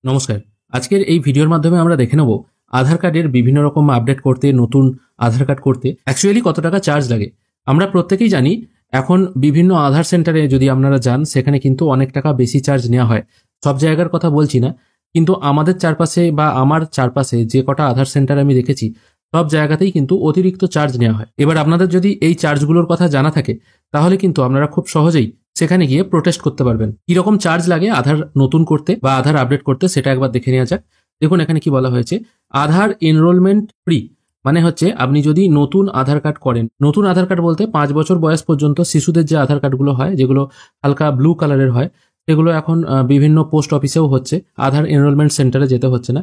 নমস্কার। আজকের এই ভিডিওর মাধ্যমে আমরা দেখে নেব আধার কার্ডের বিভিন্ন রকম আপডেট করতে, নতুন আধার কার্ড করতে অ্যাকচুয়ালি কত টাকা চার্জ লাগে। আমরা প্রত্যেকেই জানি এখন বিভিন্ন আধার সেন্টারে যদি আপনারা যান সেখানে কিন্তু অনেক টাকা বেশি চার্জ নেওয়া হয়। সব জায়গার কথা বলছি না, কিন্তু আমাদের চারপাশে বা আমার চারপাশে যে কটা আধার সেন্টার আমি দেখেছি সব জায়গাতেই কিন্তু অতিরিক্ত চার্জ নেওয়া হয়। এবার আপনাদের যদি এই চার্জগুলোর কথা জানা থাকে তাহলে কিন্তু আপনারা খুব সহজেই সেখানে গিয়ে প্রোটেস্ট করতে পারবেন। কিরকম চার্জ লাগে আধার নতুন করতে বা আধার আপডেট করতে সেটা একবার দেখে নেওয়া যাক। দেখুন এখানে কি বলা হয়েছে, আধার এনরোলমেন্ট ফ্রি। মানে হচ্ছে আপনি যদি নতুন আধার কার্ড করেন, নতুন আধার কার্ড বলতে 5 বছর বয়স পর্যন্ত শিশুদের যে আধার কার্ডগুলো হয়, যেগুলো হালকা ব্লু কালারের হয়, সেগুলো এখন বিভিন্ন পোস্ট অফিসেও হচ্ছে, আধার এনরোলমেন্ট সেন্টারে যেতে হচ্ছে না।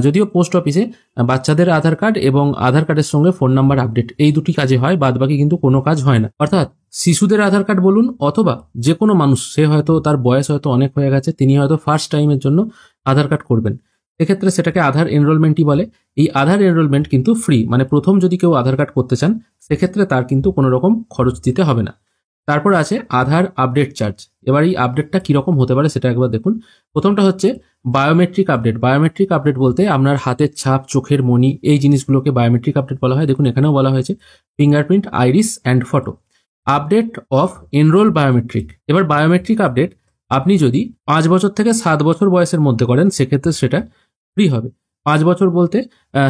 যদিও পোস্ট অফিসে বাচ্চাদের আধার কার্ড এবং আধার কার্ডের সঙ্গে ফোন নাম্বার আপডেট এই দুটি কাজে হয়, বাদবাকি কিন্তু কোনো কাজ হয় না। অর্থাৎ শিশুদের আধার কার্ড বলুন অথবা যে কোনো মানুষ, সে হয়তো তার বয়স হয়তো অনেক হয়ে গেছে, তিনি হয়তো ফার্স্ট টাইমের জন্য আধার কার্ড করবেন, এক্ষেত্রে সেটাকে আধার এনরোলমেন্টই বলে। এই আধার এনরোলমেন্ট কিন্তু ফ্রি, মানে প্রথম যদি কেউ আধার কার্ড করতে চান সেক্ষেত্রে তার কিন্তু কোনো রকম খরচ দিতে হবে না। তারপর আছে আধার আপডেট চার্জ। এবার এই আপডেটটা কিরকম হতে পারে সেটা একবার দেখুন। প্রথমটা হচ্ছে বায়োমেট্রিক আপডেট। বায়োমেট্রিক আপডেট বলতে আপনার হাতের ছাপ, চোখের মনি, এই জিনিসগুলোকে বায়োমেট্রিক আপডেট বলা হয়। দেখুন এখানেও বলা হয়েছে fingerprint, iris and photo. Update of enrol biometric. এবার বায়োমেট্রিক আপডেট আপনি যদি 5 বছর থেকে 7 বছর বয়সের মধ্যে করেন সেক্ষেত্রে সেটা ফ্রি হবে। 5 বছর বলতে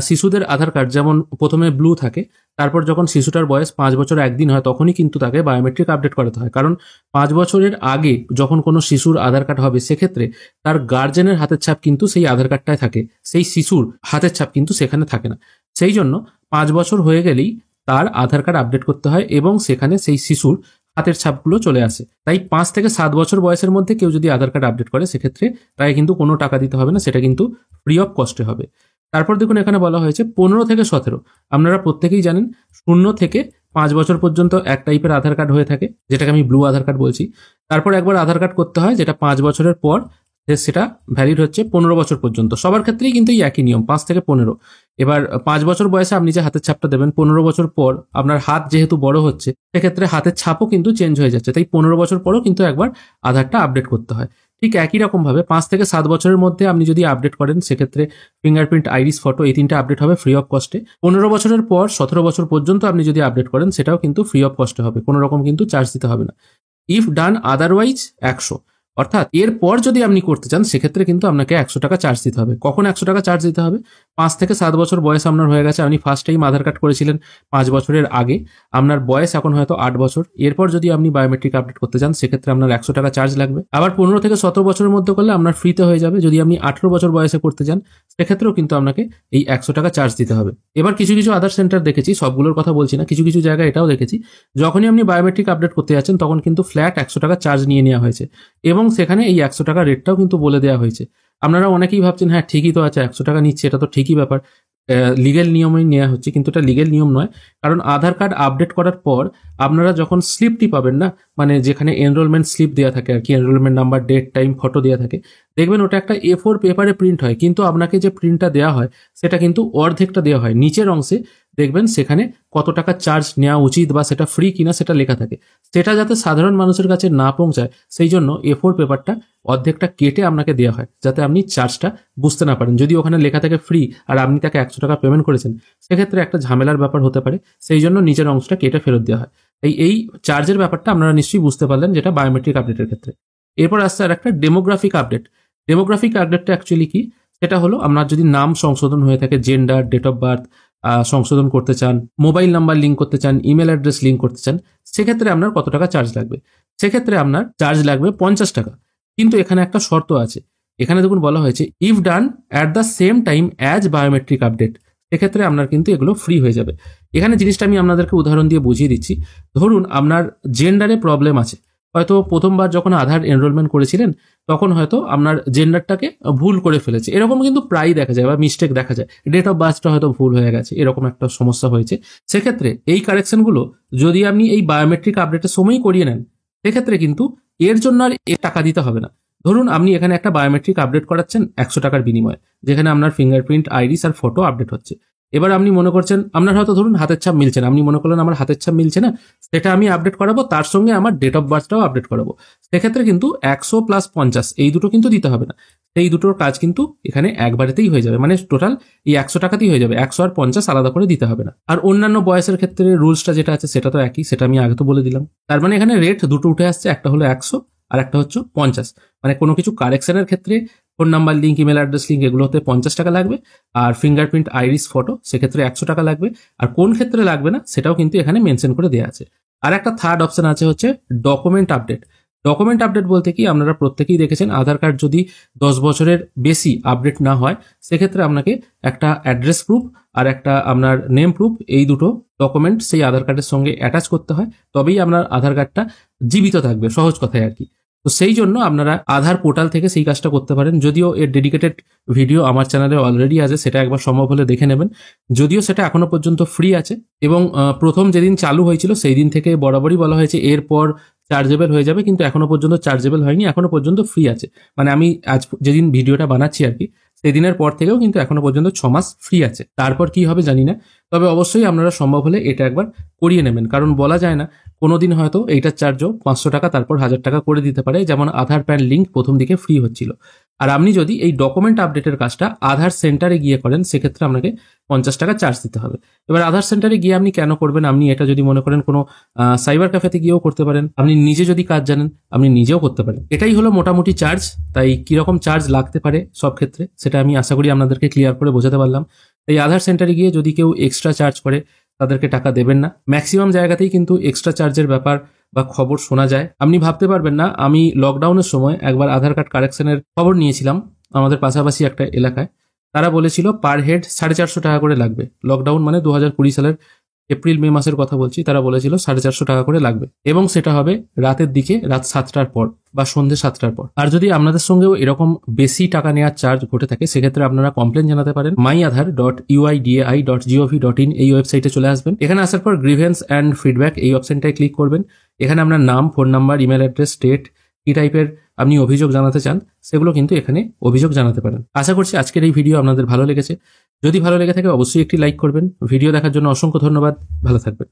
শিশুদের আধার কার্ড যেমন প্রথমে ব্লু থাকে, তারপর যখন শিশুটার বয়স 5 বছর একদিন হয় তখনই কিন্তু তাকে বায়োমেট্রিক আপডেট করাতে হয়। কারণ 5 বছরের আগে যখন কোনো শিশুর আধার কার্ড হবে সেক্ষেত্রে তার গার্জেনের হাতের ছাপ কিন্তু সেই আধার কার্ডটায় থাকে, সেই শিশুর হাতের ছাপ কিন্তু সেখানে থাকে না। সেই জন্য 5 বছর হয়ে গেলেই তার আধার কার্ড আপডেট করতে হয় এবং সেখানে সেই শিশুর হাতের ছাপগুলো চলে আসে। তাই 5 থেকে 7 বছর বয়সের মধ্যে কেউ যদি আধার কার্ড আপডেট করে সেক্ষেত্রে তাকে কিন্তু কোনো টাকা দিতে হবে না, সেটা কিন্তু ফ্রি অফ কস্টে হবে। তারপর দেখুন এখানে বলা হয়েছে 15 থেকে 17। আপনারা প্রত্যেকেই জানেন 0 থেকে 5 বছর পর্যন্ত এক টাইপের আধার কার্ড হয়ে থাকে, যেটাকে আমি ব্লু আধার কার্ড বলছি। তারপর একবার আধার কার্ড করতে হয় যেটা 5 বছরের পর সেটা ভ্যালিড হচ্ছে 15 বছর পর্যন্ত। সবার ক্ষেত্রেই কিন্তু এই একই নিয়ম, 5 থেকে 15। এবার 5 বছর বয়সে আপনি যে হাতের ছাপটা দেবেন, 15 বছর পর আপনার হাত যেহেতু বড় হচ্ছে সেক্ষেত্রে হাতের ছাপও কিন্তু চেঞ্জ হয়ে যাচ্ছে, তাই 15 বছর পরও কিন্তু একবার আধারটা আপডেট করতে হয়। ঠিক একই রকম ভাবে 5 থেকে 7 বছরের মধ্যে আপনি যদি আপডেট করেন সেক্ষেত্রে ফিঙ্গারপ্রিন্ট, আইরিস, ফটো এই তিনটা আপডেট হবে ফ্রি অফ কস্টে। 15 বছরের পর 17 বছর পর্যন্ত আপনি যদি আপডেট করেন সেটাও কিন্তু ফ্রি অফ কস্টে হবে, কোনো রকম কিন্তু চার্জ দিতে হবে না। If done otherwise 100। অর্থাৎ এরপর যদি আপনি করতে চান সেক্ষেত্রে কিন্তু আপনাকে 100 টাকা চার্জ দিতে হবে। কখন 100 টাকা চার্জ দিতে হবে? 5 থেকে 7 বছর বয়স আপনার হয়ে গেছে, আপনি ফার্স্ট টাইম আধার কার্ড করেছিলেন 5 বছরের আগে, আপনার বয়স এখন হয়তো 8 বছর। এরপর যদি আপনি বায়োমেট্রিক আপডেট করতে চান সেক্ষেত্রে আপনার 100 টাকা চার্জ লাগবে। আবার 15 থেকে 17 বছরের মধ্যে করলে আপনার ফ্রিতে হয়ে যাবে। যদি আপনি 18 বছর বয়সে করতে চান সেক্ষেত্রেও কিন্তু আপনাকে এই 100 টাকা চার্জ দিতে হবে। এবার কিছু কিছু আধার সেন্টার দেখেছি, সবগুলোর কথা বলছি না, কিছু কিছু জায়গায় এটাও দেখেছি যখনই আপনি বায়োমেট্রিক আপডেট করতে যাচ্ছেন তখন কিন্তু ফ্ল্যাট 100 টাকা চার্জ নিয়ে নেওয়া হয়েছে এবং সেখানে এই 100 টাকা রেটটাও কিন্তু বলে দেওয়া হয়েছে। আপনারা অনেকেই ভাবছেন হ্যাঁ ঠিকই তো আছে, 100 টাকা নিচ্ছে, এটা তো ঠিকই ব্যাপার, লিগেল নিয়মেই নেওয়া হচ্ছে, কিন্তু এটা লিগেল নিয়ম নয়। কারণ আধার কার্ড আপডেট করার পর আপনারা যখন স্লিপটি পাবেন না, মানে যেখানে এনরোলমেন্ট স্লিপ দেওয়া থাকে আর কি, enrolment number, date, time, photo দেওয়া থাকে, দেখবেন ওটা একটা A4 পেপারে প্রিন্ট হয়, কিন্তু আপনাকে যে প্রিন্টটা দেওয়া হয় সেটা কিন্তু অর্ধেকটা দেওয়া হয়। নিচের অংশে দেখবেন সেখানে কত টাকা চার্জ নেওয়া উচিত বা সেটা ফ্রি কিনা সেটা লেখা থাকে। সেটা যাতে সাধারণ মানুষের কাছে না পৌঁছায় সেই জন্য A4 পেপারটা অর্ধেকটা কেটে আপনাকে দেওয়া হয়, যাতে আপনি চার্জটা বুঝতে না পারেন। যদি ওখানে লেখা থাকে ফ্রি আর আপনি তাকে 100 টাকা পেমেন্ট করেছেন সেক্ষেত্রে একটা ঝামেলার ব্যাপার হতে পারে, সেই জন্য নিচের অংশটা কেটে ফেরত দেওয়া হয়। তাই এই চার্জের ব্যাপারটা আপনারা নিশ্চয়ই বুঝতে পারলেন, যেটা বায়োমেট্রিক আপডেটের ক্ষেত্রে। এরপর আসছে আর একটা ডেমোগ্রাফিক আপডেট। ডেমোগ্রাফিক আপডেটটা অ্যাকচুয়ালি কি? সেটা হলো আপনার যদি নাম সংশোধন হয়ে থাকে, জেন্ডার, ডেট অফ বার্থ সংশোধন করতে চান, মোবাইল নাম্বার লিঙ্ক করতে চান, ইমেল অ্যাড্রেস লিঙ্ক করতে চান, সেক্ষেত্রে আপনার কত টাকা চার্জ লাগবে? সেক্ষেত্রে আপনার চার্জ লাগবে 50 টাকা। কিন্তু এখানে একটা শর্ত আছে। এখানে দেখুন বলা হয়েছে if done at the same time as biometric update, সেক্ষেত্রে আপনার কিন্তু এগুলো ফ্রি হয়ে যাবে। এখানে জিনিসটা আমি আপনাদেরকে উদাহরণ দিয়ে বুঝিয়ে দিচ্ছি। ধরুন আপনার জেন্ডারে প্রবলেম আছে, হয়তো প্রথমবার যখন আধার এনরোলমেন্ট করেছিলেন তখন হয়তো আপনার জেন্ডারটাকে ভুল করে ফেলেছে, এরকম কিন্তু প্রায়ই দেখা যায় বা মিস্টেক দেখা যায়। ডেট অফ বার্থটা হয়তো ভুল হয়ে গেছে, এরকম একটা সমস্যা হয়েছে। সেক্ষেত্রে এই কারেকশনগুলো যদি আপনি এই বায়োমেট্রিক আপডেটের সময়ই করিয়ে নেন সেক্ষেত্রে কিন্তু এর জন্য আর টাকা দিতে হবে না। ধরুন আপনি এখানে একটা বায়োমেট্রিক আপডেট করাচ্ছেন 100 টাকার বিনিময়ে, যেখানে আপনার ফিঙ্গারপ্রিন্ট, আইরিস আর ফটো আপডেট হচ্ছে। এবার আপনি মনে করছেন, আপনার হয়তো ধরুন হাতের ছাপ মিলছে না, আপনি মনে করলেন আমার হাতের ছাপ মিলছে না, সেটা আমি আপডেট করাবো, তার সঙ্গে আমার ডেট অফ বার্থটাও আপডেট করাবো। সেক্ষেত্রে কিন্তু 100 + 50 এই দুটো কিন্তু দিতে হবে না, সেই দুটোর কাজ কিন্তু এখানে একবারেতেই হয়ে যাবে, মানে টোটাল এই 100 টাকাতেই হয়ে যাবে, 100 আর 50 আলাদা করে দিতে হবে না। আর অন্যান্য বয়সের ক্ষেত্রে রুলসটা যেটা আছে সেটা তো একই, সেটা আমি আগে তো বলে দিলাম। তার মানে এখানে রেট দুটো উঠে আসছে, একটা হলো 100 আর একটা হচ্ছে 50। মানে কোনো কিছু কারেকশনের ক্ষেত্রে phone number link, email address link এগুলোতে 50 টাকা লাগবে, আর ফিঙ্গারপ্রিন্ট, আইরিস, ফটো সেক্ষেত্রে 100 টাকা লাগবে। আর কোন ক্ষেত্রে লাগবে না সেটাও কিন্তু এখানে মেনশন করে দেওয়া আছে। আর একটা থার্ড অপশন আছে হচ্ছে ডকুমেন্ট আপডেট। ডকুমেন্ট আপডেট বলতে কি, আপনারা প্রত্যেকেই দেখেছেন আধার কার্ড যদি 10 বছরের বেশি আপডেট না হয়, সেক্ষেত্রে আপনাকে একটা অ্যাড্রেস প্রুফ আর একটা আপনার নেম প্রুফ, এই দুটো ডকুমেন্ট সেই আধার কার্ডের সঙ্গে অ্যাটাচ করতে হয়, তবেই আপনার আধার কার্ডটা জীবিত থাকবে, সহজ কথায় আর কি। তো সেই জন্য আপনারা আধার পোর্টাল থেকে সেই কাজটা করতে পারেন। যদিও এর ডেডিকেটেড ভিডিও আমার চ্যানেলে অলরেডি আছে, সেটা একবার সম্ভব হলে দেখে নেবেন। যদিও সেটা এখনো পর্যন্ত ফ্রি আছে, এবং প্রথম যেদিন চালু হয়েছিল সেই দিন থেকে বরাবরই বলা হয়েছে এরপর চার্জেবল হয়ে যাবে, কিন্তু এখনো পর্যন্ত চার্জেবল হয়নি, এখনো পর্যন্ত ফ্রি আছে। মানে আমি আজ যেদিন ভিডিওটা বানাচ্ছি আর কি, সেদিনের পর থেকেও কিন্তু এখনো পর্যন্ত 6 মাস ফ্রি আছে। তারপর কি হবে জানি না, তবে অবশ্যই আপনারা সম্ভব হলে এটা একবার করিয়ে নেবেন, কারণ বলা যায় না, কোনোদিন হয়তো এইটার চার্জও 500 টাকা তারপর 1000 টাকা করে দিতে পারে, যেমন আধার প্যান লিঙ্ক প্রথম দিকে ফ্রি হচ্ছিল। আর আপনি যদি এই ডকুমেন্ট আপডেটের কাজটা আধার সেন্টারে গিয়ে করেন, সেক্ষেত্রে আপনাকে 50 টাকা চার্জ দিতে হবে। এবার আধার সেন্টারে গিয়ে আপনি কেন করবেন, আপনি এটা যদি মনে করেন কোনো সাইবার ক্যাফেতে গিয়েও করতে পারেন, আপনি নিজে যদি কাজ জানেন আপনি নিজেও করতে পারেন। এটাই হলো মোটামুটি চার্জ। তাই কিরকম চার্জ লাগতে পারে সব ক্ষেত্রে সেটা আমি আশা করি আপনাদেরকে ক্লিয়ার করে বোঝাতে পারলাম। এই আধার সেন্টারে গিয়ে যদি কেউ এক্সট্রা চার্জ করে, তাদেরকে টাকা দেবেন না। ম্যাক্সিমাম জায়গাতেই কিন্তু এক্সট্রা চার্জের ব্যাপার বা খবর শোনা যায়। আপনি ভাবতে পারবেন না, আমি লকডাউনের সময় একবার আধার কার্ড কারেকশনের খবর নিয়েছিলাম আমাদের পাশাপাশি একটা এলাকায়। তারা বলেছিল পার হেড 450 টাকা করে লাগবে। লকডাউন মানে 2020 সালের এপ্রিল মে মাসের কথা বলছি। তারা বলেছিল 450 টাকা করে লাগবে, এবং সেটা হবে রাতের দিকে, রাত 7টার পর বা সন্ধ্যে 7টার পর। আর যদি আপনাদের সঙ্গেও এরকম বেশি টাকা নেওয়ার চার্জ ঘটে থাকে, সেক্ষেত্রে আপনারা কমপ্লেন জানাতে পারেন myaadhar.uidai.gov.in এই ওয়েবসাইটে চলে আসবেন। এখানে আসার পর গ্রিভেন্স অ্যান্ড ফিডব্যাক এই অপশনটায় ক্লিক করবেন। এখানে আপনার নাম, phone number, email address, state, কি টাইপের আপনি অভিযোগ জানাতে চান সেগুলো কিন্তু এখানে অভিযোগ জানাতে পারেন। আশা করছি আজকের এই ভিডিও আপনাদের ভালো লেগেছে। যদি ভালো লেগে থাকে অবশ্যই একটি লাইক করবেন। ভিডিও দেখার জন্য অসংখ্য ধন্যবাদ। ভালো থাকবেন।